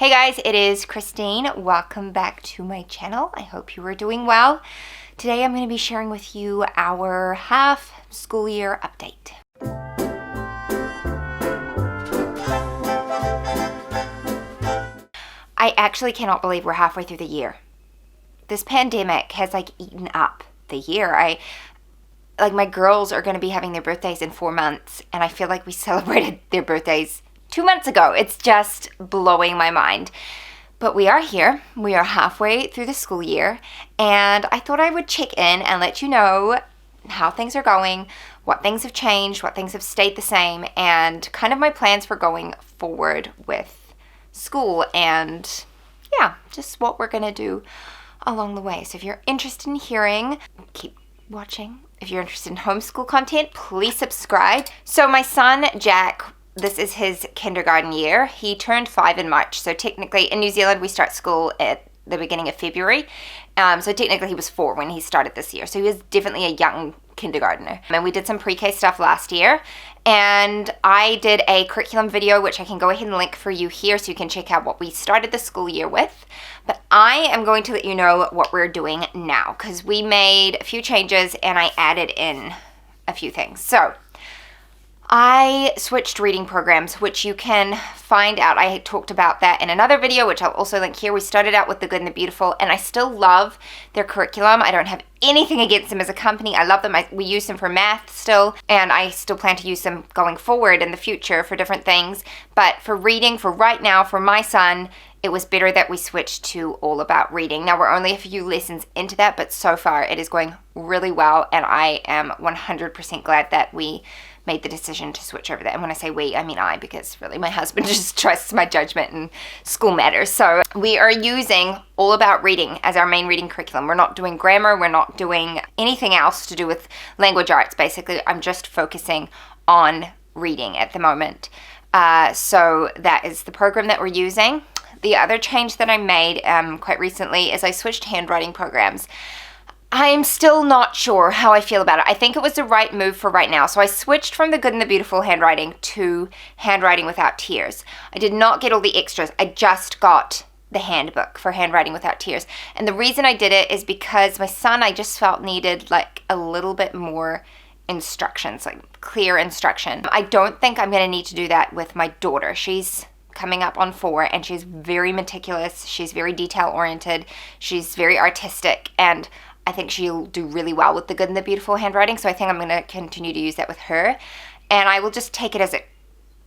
Hey guys, it is Christine. Welcome back to my channel. I hope you are doing well. Today I'm going to be sharing with you our half school year update. I actually cannot believe we're halfway through the year. This pandemic has eaten up the year. My girls are going to be having their birthdays in 4 months, and I feel like we celebrated their birthdays 2 months ago. It's just blowing my mind. But we are here. We are halfway through the school year, and I thought I would check in and let you know how things are going, what things have changed, what things have stayed the same, and kind of my plans for going forward with school and just what we're going to do along the way. So if you're interested in hearing, keep watching. If you're interested in homeschool content, please subscribe. So my son, Jack, this is his kindergarten year. He turned 5 in March. So technically in New Zealand, we start school at the beginning of February. So technically he was 4 when he started this year. So he was definitely a young kindergartner. And we did some pre-K stuff last year. And I did a curriculum video, which I can go ahead and link for you here so you can check out what we started the school year with. But I am going to let you know what we're doing now because we made a few changes and I added in a few things. So I switched reading programs, which you can find out. I talked about that in another video, which I'll also link here. We started out with The Good and the Beautiful, and I still love their curriculum. I don't have anything against them as a company. I love them. We use them for math still, and I still plan to use them going forward in the future for different things. But for reading, for right now, for my son, it was better that we switched to all about reading. Now, we're only a few lessons into that, but so far it is going really well, and I am 100% glad that we made the decision to switch over that. And when I say we, I mean I, because really my husband just trusts my judgment in school matters. So we are using all about reading as our main reading curriculum. We're not doing grammar. We're not doing anything else to do with language arts. Basically, I'm just focusing on reading at the moment. So that is the program that we're using. The other change that I made quite recently is I switched handwriting programs. I'm still not sure how I feel about it. I think it was the right move for right now. So I switched from The Good and the Beautiful handwriting to Handwriting Without Tears. I did not get all the extras. I just got the handbook for Handwriting Without Tears. And the reason I did it is because my son, I just felt needed a little bit more instructions, clear instruction. I don't think I'm going to need to do that with my daughter. She's coming up on 4 and she's very meticulous. She's very detail oriented. She's very artistic, and I think she'll do really well with The Good and the Beautiful handwriting, so I think I'm going to continue to use that with her, and I will just take it as it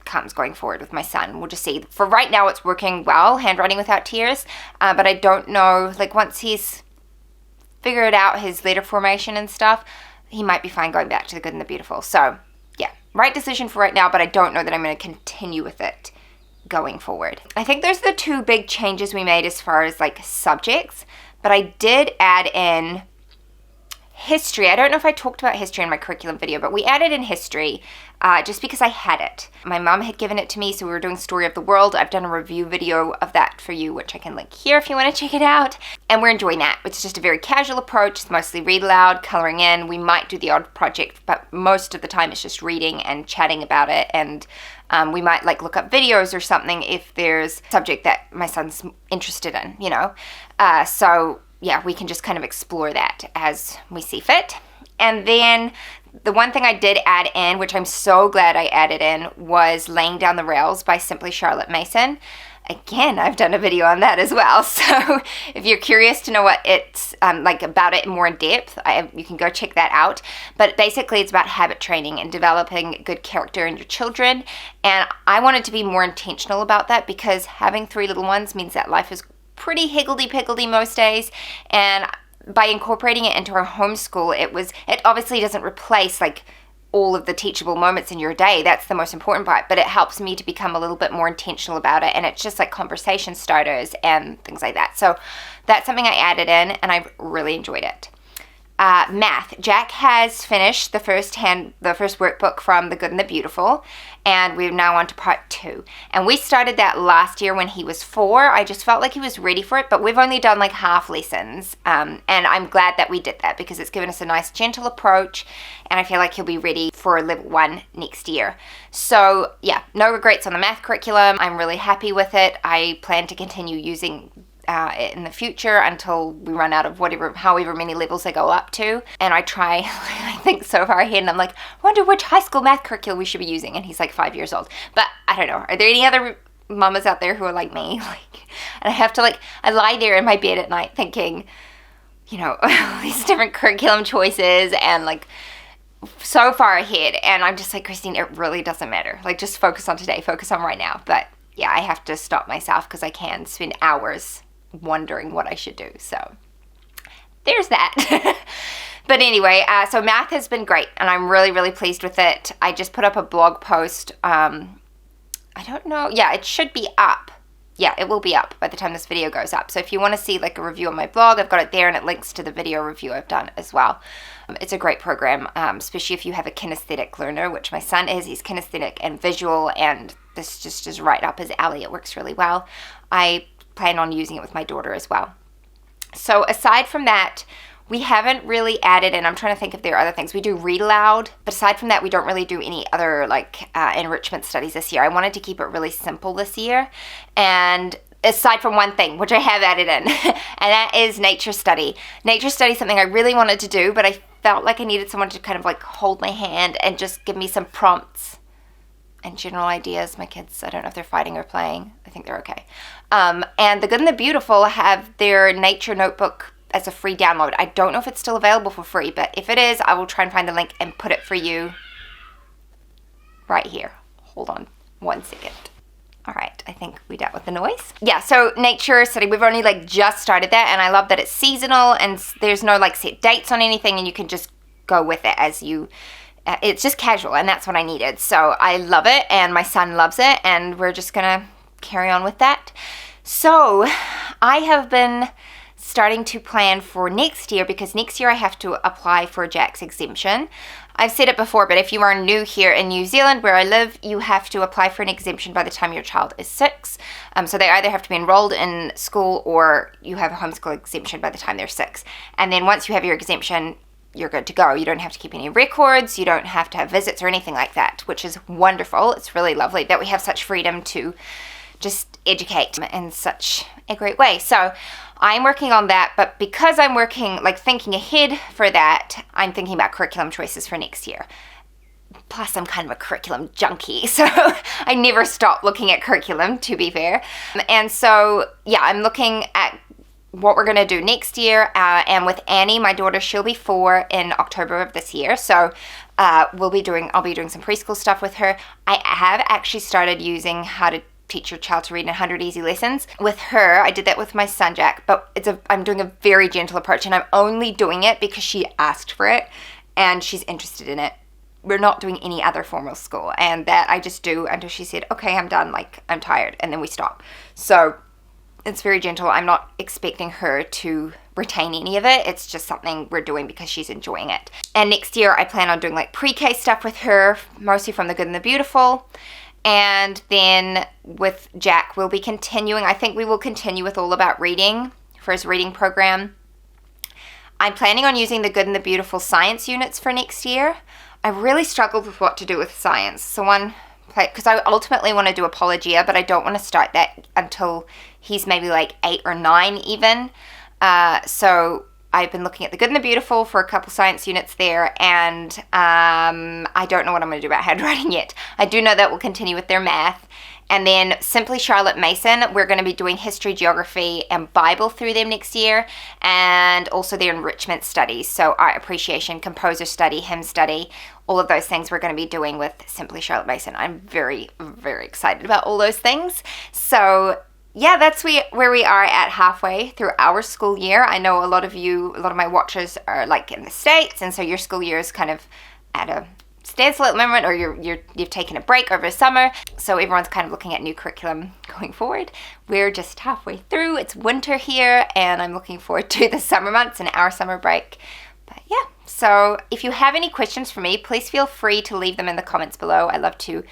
comes going forward with my son. We'll just see. For right now, it's working well, Handwriting Without Tears, but I don't know, once he's figured out his letter formation and stuff, he might be fine going back to The Good and the Beautiful. So, yeah, right decision for right now, but I don't know that I'm going to continue with it going forward. I think those are the 2 big changes we made as far as subjects, but I did add in history. I don't know if I talked about history in my curriculum video, but we added in history just because I had it. My mom had given it to me, so we were doing Story of the World. I've done a review video of that for you, which I can link here if you want to check it out. And we're enjoying that. It's just a very casual approach. It's mostly read aloud, coloring in. We might do the odd project, but most of the time it's just reading and chatting about it. And we might look up videos or something if there's a subject that my son's interested in, So yeah, we can just kind of explore that as we see fit. And then the one thing I did add in, which I'm so glad I added in, was Laying Down the Rails by Simply Charlotte Mason. Again, I've done a video on that as well. So if you're curious to know what it's about it more in depth, you can go check that out. But basically, it's about habit training and developing good character in your children. And I wanted to be more intentional about that because having 3 little ones means that life is pretty higgledy-piggledy most days, and by incorporating it into our homeschool, it obviously doesn't replace all of the teachable moments in your day. That's the most important part, but it helps me to become a little bit more intentional about it, and it's just conversation starters and things like that. So that's something I added in, and I've really enjoyed it. Math. Jack has finished the first workbook from The Good and the Beautiful, and we're now on to part 2. And we started that last year when he was 4. I just felt like he was ready for it, but we've only done like half lessons. And I'm glad that we did that because it's given us a nice gentle approach, and I feel like he'll be ready for level 1 next year. So yeah, no regrets on the math curriculum. I'm really happy with it. I plan to continue using in the future until we run out of however many levels they go up to. And I try, I think so far ahead, and I'm like, I wonder which high school math curriculum we should be using. And he's like 5 years old. But I don't know. Are there any other mamas out there who are like me? And I have to I lie there in my bed at night thinking, these different curriculum choices and so far ahead. And I'm just like, Christine, it really doesn't matter. Just focus on today, focus on right now. But yeah, I have to stop myself because I can spend hours wondering what I should do. So there's that. But anyway, so math has been great and I'm really, really pleased with it. I just put up a blog post. I don't know. Yeah, it should be up. Yeah, it will be up by the time this video goes up. So if you want to see a review on my blog, I've got it there, and it links to the video review I've done as well. It's a great program, especially if you have a kinesthetic learner, which my son is. He's kinesthetic and visual, and this just is right up his alley. It works really well. I plan on using it with my daughter as well. So aside from that, we haven't really added, and I'm trying to think if there are other things. We do read aloud, but aside from that, we don't really do any other enrichment studies this year. I wanted to keep it really simple this year, and aside from one thing, which I have added in, and that is nature study. Nature study is something I really wanted to do, but I felt like I needed someone to kind of hold my hand and just give me some prompts and general ideas. My kids, I don't know if they're fighting or playing. I think they're okay. And The Good and the Beautiful have their nature notebook as a free download. I don't know if it's still available for free, but if it is, I will try and find the link and put it for you right here. Hold on 1 second. All right, I think we dealt with the noise. Yeah, so nature study, we've only just started that, and I love that it's seasonal and there's no set dates on anything, and you can just go with it as you it's just casual, and that's what I needed. So I love it, and my son loves it, and we're just gonna carry on with that. So I have been starting to plan for next year, because next year I have to apply for Jack's exemption. I've said it before, but if you are new here in New Zealand where I live, you have to apply for an exemption by the time your child is 6. So they either have to be enrolled in school or you have a homeschool exemption by the time they're 6. And then once you have your exemption, you're good to go. You don't have to keep any records. You don't have to have visits or anything like that, which is wonderful. It's really lovely that we have such freedom to just educate in such a great way. So I'm working on that, but because I'm working, thinking ahead for that, I'm thinking about curriculum choices for next year. Plus, I'm kind of a curriculum junkie, so I never stop looking at curriculum, to be fair. And so, yeah, I'm looking at what we're going to do next year, and with Annie, my daughter, she'll be 4 in October of this year, so I'll be doing some preschool stuff with her. I have actually started using How to Teach Your Child to Read in 100 Easy Lessons with her. I did that with my son Jack, but I'm doing a very gentle approach, and I'm only doing it because she asked for it and she's interested in it. We're not doing any other formal school, and that I just do until she said, okay, I'm done, I'm tired, and then we stop. So it's very gentle. I'm not expecting her to retain any of it. It's just something we're doing because she's enjoying it. And next year I plan on doing PreK stuff with her, mostly from The Good and the Beautiful. And then with Jack, we'll be continuing. I think we will continue with All About Reading for his reading program. I'm planning on using The Good and the Beautiful science units for next year. I really struggled with what to do with science. So because I ultimately want to do HalfYear, but I don't want to start that until he's maybe 8 or 9 even. So I've been looking at The Good and the Beautiful for a couple science units there, and I don't know what I'm going to do about handwriting yet. I do know that we'll continue with their math. And then Simply Charlotte Mason, we're going to be doing history, geography, and Bible through them next year, and also their enrichment studies. So art appreciation, composer study, hymn study, all of those things we're going to be doing with Simply Charlotte Mason. I'm very, very excited about all those things. So yeah, that's where we are at halfway through our school year. I know a lot of my watchers are in the States, and so your school year is kind of at a standstill at the moment, or you've taken a break over summer, so everyone's kind of looking at new curriculum going forward. We're just halfway through. It's winter here, and I'm looking forward to the summer months and our summer break. But yeah, so if you have any questions for me, please feel free to leave them in the comments below. I love to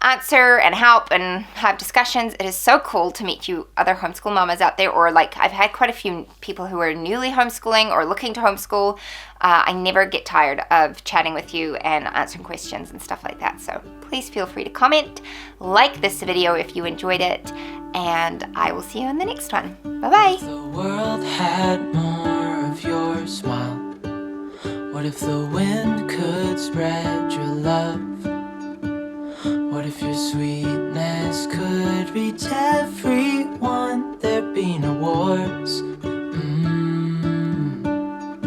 answer and help and have discussions. It is so cool to meet you other homeschool mamas out there, or like I've had quite a few people who are newly homeschooling or looking to homeschool. I never get tired of chatting with you and answering questions and stuff like that. So please feel free to comment, like this video if you enjoyed it, and I will see you in the next one. Bye-bye. If the world had more of your smile, what if the wind could spread your love? What if your sweetness could reach every